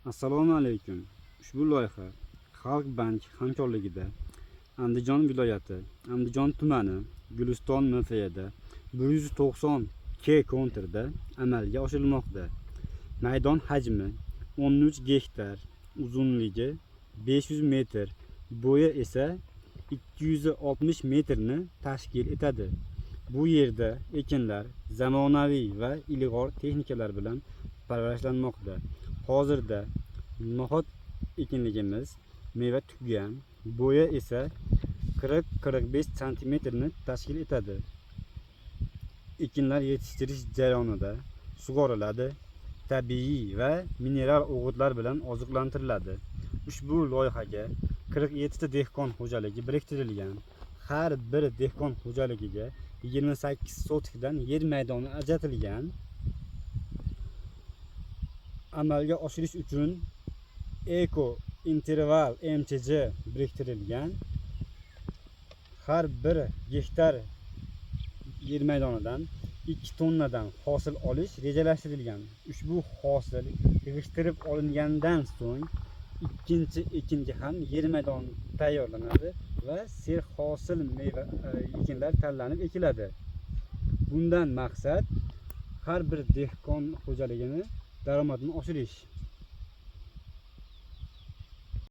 Assalomu alaykum. Ushbu loyiha Xalq bank hamkorligida Andijon viloyati, Andijon tumani, Guliston MFida 190 K kontrda amalga oshirilmoqda. Maydon hajmi 13 gektar, uzunligi 500 metr, bo'yi esa 260 metrni tashkil etadi. Bu yerda ekinlar zamonaviy va ilg'or texnikalar bilan parvarishlanmoqda. Hozirda no'xat ekinligimiz meva tugagan, bo'yi esa 40-45 santimetrni tashkil etadi. Ekinlar yetishtirish jarayonida sug'oriladi, tabiiy va mineral o'g'itlar bilan oziqlantiriladi. Ushbu loyihaga 47 ta dehqon xo'jaligi biriktirilgan. Har bir dehqon xo'jaligiga 28 sotikdan yer maydoni ajratilgan. Amalga oshirish uchun Eko Interval MTJ biriktirilgan. Har bir gektar yer maydonidan 2 tonnadan hosil olish rejalashtirilgan. Ushbu hosil yig'ishtirib olingandan so'ng ikkinchi ekinga ham yer maydoni tayyorlanadi va serhosil meva ekinlar tanlanib ekiladi. Bundan maqsad har bir dehqon xo'jaligini daromadini oshirish.